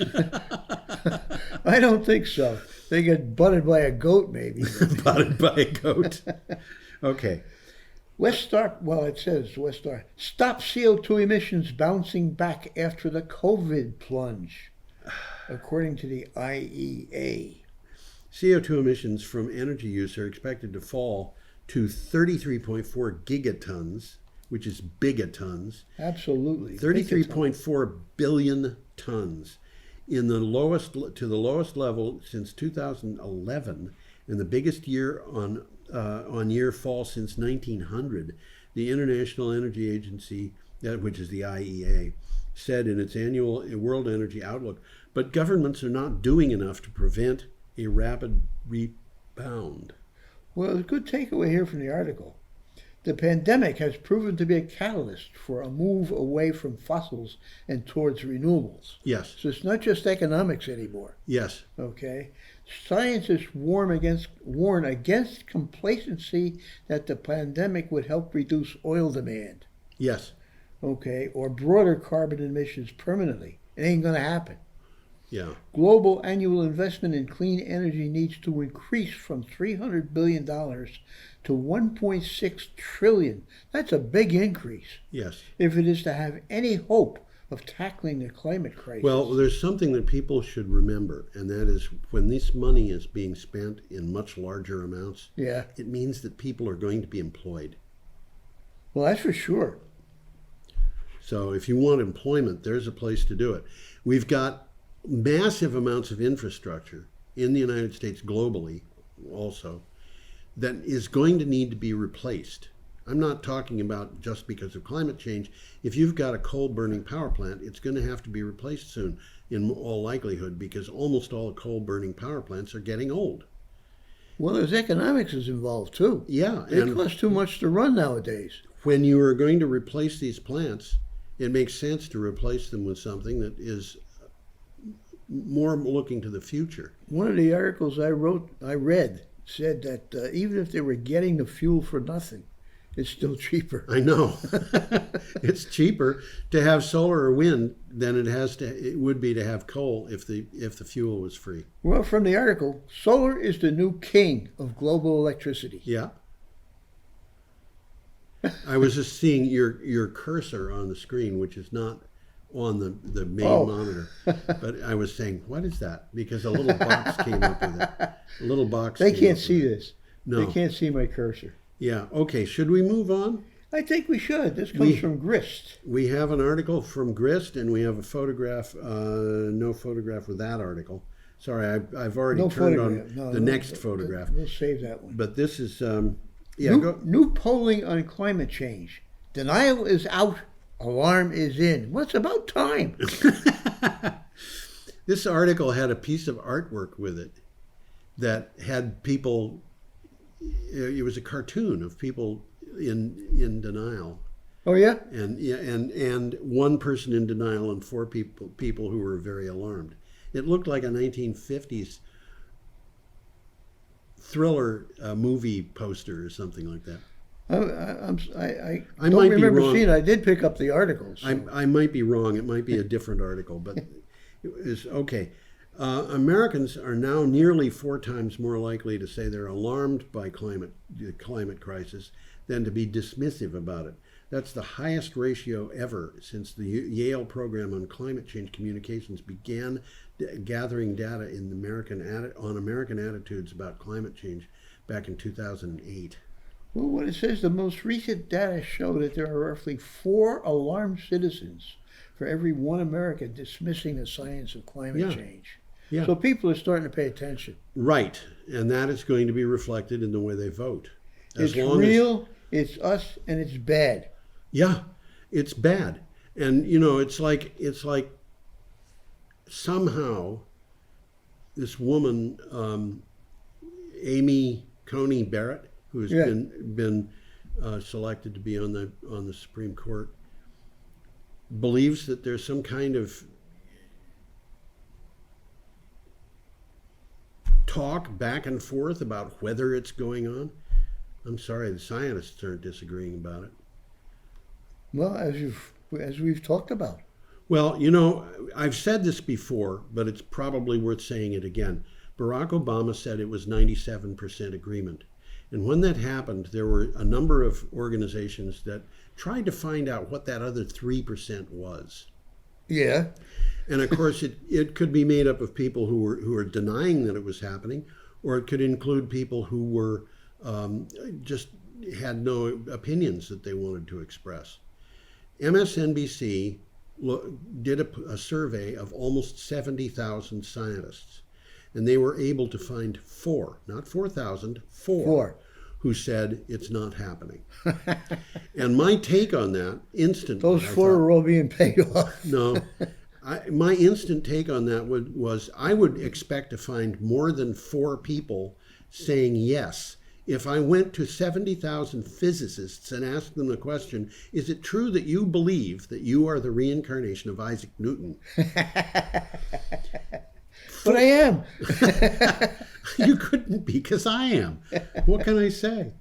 I don't think so. They get butted by a goat, maybe. Butted by a goat. Okay. West Star, well, it says West Star, stop CO2 emissions bouncing back after the COVID plunge, according to the IEA. CO2 emissions from energy use are expected to fall to 33.4 gigatons, which is bigatons. Absolutely. 33.4 billion tons to the lowest level since 2011, and the biggest year-on-year fall since 1900. The International Energy Agency, which is the IEA, said in its annual World Energy Outlook. But governments are not doing enough to prevent a rapid rebound. Well, a good takeaway here from the article. The pandemic has proven to be a catalyst for a move away from fossils and towards renewables. Yes. So it's not just economics anymore. Yes. Okay. Scientists warn against complacency that the pandemic would help reduce oil demand. Yes. Okay. Or broader carbon emissions permanently. It ain't going to happen. Yeah. Global annual investment in clean energy needs to increase from $300 billion to $1.6 trillion. That's a big increase. Yes. If it is to have any hope of tackling the climate crisis. Well, there's something that people should remember, and that is when this money is being spent in much larger amounts, it means that people are going to be employed. Well, that's for sure. So if you want employment, there's a place to do it. We've got massive amounts of infrastructure in the United States globally also that is going to need to be replaced. I'm not talking about just because of climate change. If you've got a coal-burning power plant, it's going to have to be replaced soon in all likelihood, because almost all coal-burning power plants are getting old. Well, there's economics is involved too. Yeah. It costs too much to run nowadays. When you are going to replace these plants, it makes sense to replace them with something that is more looking to the future. One of the articles I read, said that even if they were getting the fuel for nothing, it's still cheaper. I know. It's cheaper to have solar or wind than it would be to have coal if the fuel was free. Well, from the article, solar is the new king of global electricity. Yeah. I was just seeing your cursor on the screen, which is not on the main monitor. But I was saying, what is that? Because a little box came up with it. A little box. They can't see this. No. They can't see my cursor. Yeah. Okay. Should we move on? I think we should. This comes from Grist. We have an article from Grist, and we have a photograph. No photograph with that article. Sorry, I've already turned on the next photograph. We'll save that one. But this is new polling on climate change. Denial is out. Alarm is in. Well, it's about time. This article had a piece of artwork with it that had people. It was a cartoon of people in denial. Oh yeah. And one person in denial and four people who were very alarmed. It looked like a 1950s thriller movie poster or something like that. I don't remember seeing it. I did pick up the articles. So. I might be wrong. It might be a different article, but it was okay. Americans are now nearly 4 times more likely to say they're alarmed by the climate crisis than to be dismissive about it. That's the highest ratio ever since the Yale program on climate change communications began gathering data in on American attitudes about climate change back in 2008. Well, what it says, the most recent data show that there are roughly 4 alarmed citizens for every 1 American dismissing the science of climate change. Yeah. So people are starting to pay attention. Right. And that is going to be reflected in the way they vote. It's real, it's us, and it's bad. Yeah, it's bad. And, it's like somehow this woman, Amy Coney Barrett, who's been selected to be on the Supreme Court, believes that there's some kind of talk back and forth about whether it's going on. I'm sorry, the scientists aren't disagreeing about it. Well, as we've talked about. Well, I've said this before, but it's probably worth saying it again. Barack Obama said it was 97% agreement. And when that happened, there were a number of organizations that tried to find out what that other 3% was. Yeah. And of course, it could be made up of people who were denying that it was happening, or it could include people who were just had no opinions that they wanted to express. MSNBC did a survey of almost 70,000 scientists, and they were able to find 4, not 4,000, 4 who said it's not happening. And my take on that instantly... Those 4 are all being paid off. No. My instant take on that was I would expect to find more than 4 people saying yes. If I went to 70,000 physicists and asked them the question, is it true that you believe that you are the reincarnation of Isaac Newton? But I am. You couldn't be, because I am. What can I say?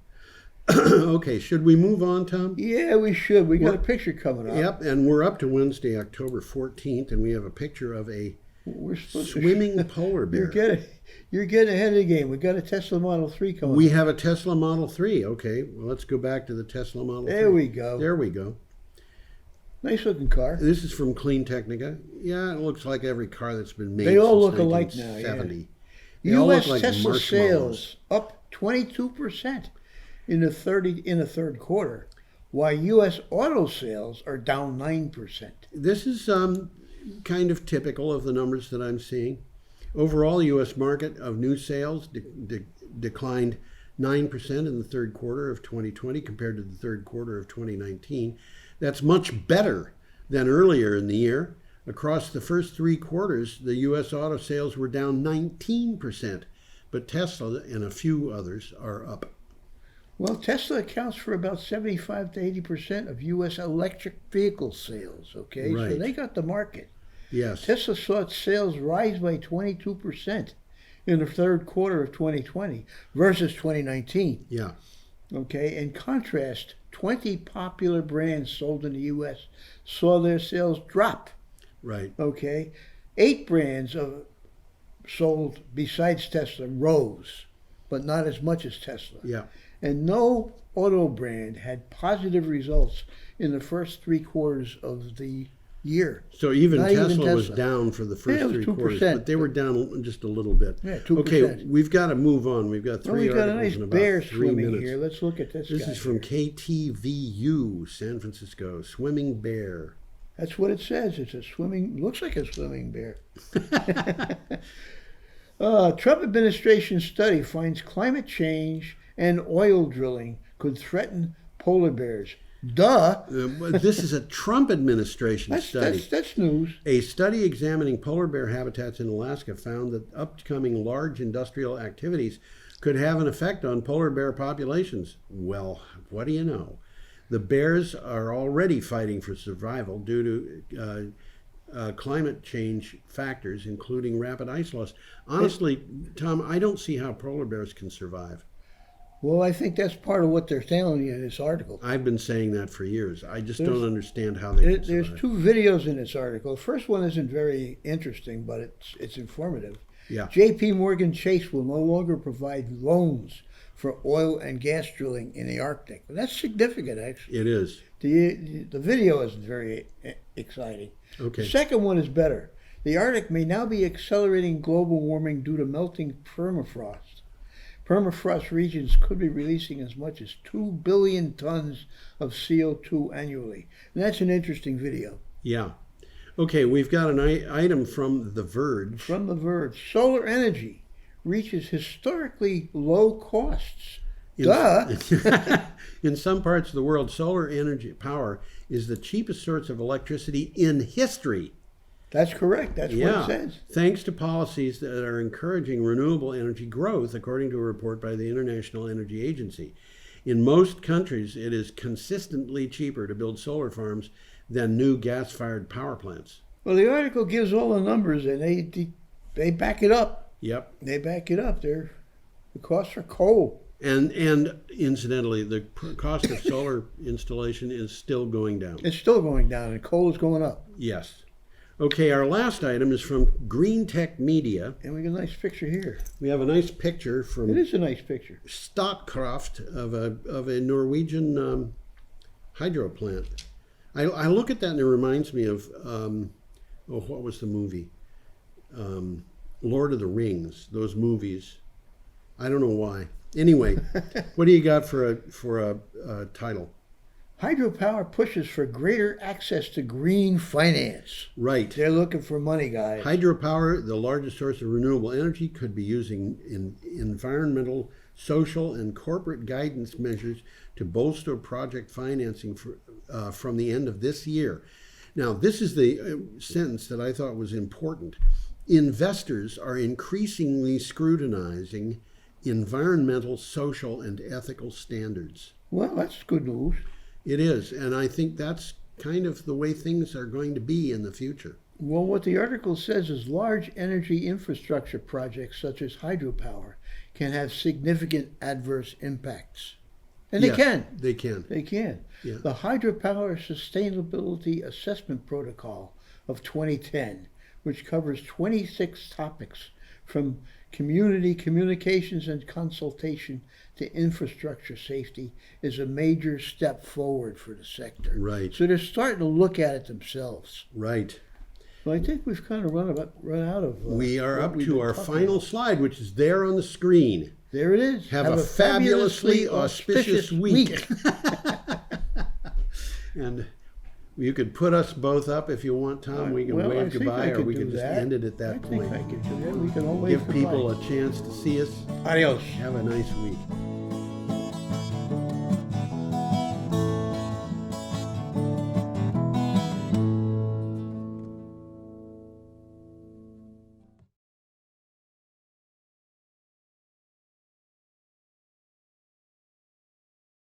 Okay, should we move on, Tom? Yeah, we should. We got a picture coming up. Yep, and we're up to Wednesday, October 14th, and we have a picture of a swimming polar bear. You're getting ahead of the game. We got a Tesla Model 3 coming. We have a Tesla Model 3. Okay, well, let's go back to the Tesla Model 3. There we go. There we go. Nice looking car. This is from Clean Technica. Yeah, it looks like every car that's been made. They all since look alike now. Yeah. U.S. like Tesla sales up 22% in the third quarter, while U.S. auto sales are down 9%. This is kind of typical of the numbers that I'm seeing. Overall, the U.S. market of new sales declined 9% in the third quarter of 2020 compared to the third quarter of 2019. That's much better than earlier in the year. Across the first three quarters, the U.S. auto sales were down 19%, but Tesla and a few others are up. Well, Tesla accounts for about 75 to 80% of U.S. electric vehicle sales, okay? Right. So they got the market. Yes. Tesla saw its sales rise by 22% in the third quarter of 2020 versus 2019. Yeah. Okay, in contrast, 20 popular brands sold in the U.S. saw their sales drop. Right. Okay, 8 brands sold besides Tesla rose, but not as much as Tesla. Yeah. And no auto brand had positive results in the first 3 quarters of the year. So even Not Tesla, even Tesla was down for the first Yeah, it was 3 quarters, 2%, but they were down just a little bit. Yeah, 2%. Okay, we've got to move on. We've got 3 We've got a articles nice in about bear 3 swimming minutes. here. Let's look at this This guy is from here. KTVU, San Francisco. Swimming bear. That's what it says. It's a swimming, looks like a swimming bear. Trump administration study finds climate change and oil drilling could threaten polar bears. Duh. This is a Trump administration study. That's news. A study examining polar bear habitats in Alaska found that upcoming large industrial activities could have an effect on polar bear populations. Well, what do you know? The bears are already fighting for survival due to climate change factors, including rapid ice loss. Honestly, Tom, I don't see how polar bears can survive. Well, I think that's part of what they're telling you in this article. I've been saying that for years. I just don't understand how they can survive. There's 2 videos in this article. The first one isn't very interesting, but it's informative. Yeah. J.P. Morgan Chase will no longer provide loans for oil and gas drilling in the Arctic. And that's significant, actually. It is. The video isn't very exciting. Okay. The second one is better. The Arctic may now be accelerating global warming due to melting permafrost. Permafrost regions could be releasing as much as 2 billion tons of CO2 annually. And that's an interesting video. Yeah. Okay, we've got an item from The Verge. From The Verge. Solar energy reaches historically low costs. Duh! In some parts of the world, solar energy power is the cheapest source of electricity in history. That's correct. That's what it says. Thanks to policies that are encouraging renewable energy growth, according to a report by the International Energy Agency. In most countries, it is consistently cheaper to build solar farms than new gas-fired power plants. Well, the article gives all the numbers, and they back it up. Yep. They back it up. The costs are coal. And incidentally, the cost of solar installation is still going down. It's still going down, and coal is going up. Yes. Okay, our last item is from Green Tech Media. And we got a nice picture here. We have a nice picture from It is a nice picture. Statkraft of a Norwegian hydro plant. I look at that and it reminds me of what was the movie? Lord of the Rings. Those movies. I don't know why. Anyway, what do you got for a title? Hydropower pushes for greater access to green finance. Right. They're looking for money, guys. Hydropower, the largest source of renewable energy, could be using environmental, social, and corporate guidance measures to bolster project financing from the end of this year. Now, this is the sentence that I thought was important. Investors are increasingly scrutinizing environmental, social, and ethical standards. Well, that's good news. It is, and I think that's kind of the way things are going to be in the future. Well, what the article says is large energy infrastructure projects such as hydropower can have significant adverse impacts. And Yes, they can. They can. They can. Yeah. The Hydropower Sustainability Assessment Protocol of 2010, which covers 26 topics from community communications and consultation to infrastructure safety, is a major step forward for the sector. Right. So they're starting to look at it themselves. Right. Well, I think we've kind of run out of. We are what up we've to been our talking final about. slide, which is there on the screen. There it is. Have a fabulously auspicious week. And You could put us both up if you want, Tom. We can Well, I wave think goodbye, I or could we do can just that. end it at that I point. think I could do that. We can all wave Give people goodbye. a chance to see us. Adios. Have a nice week.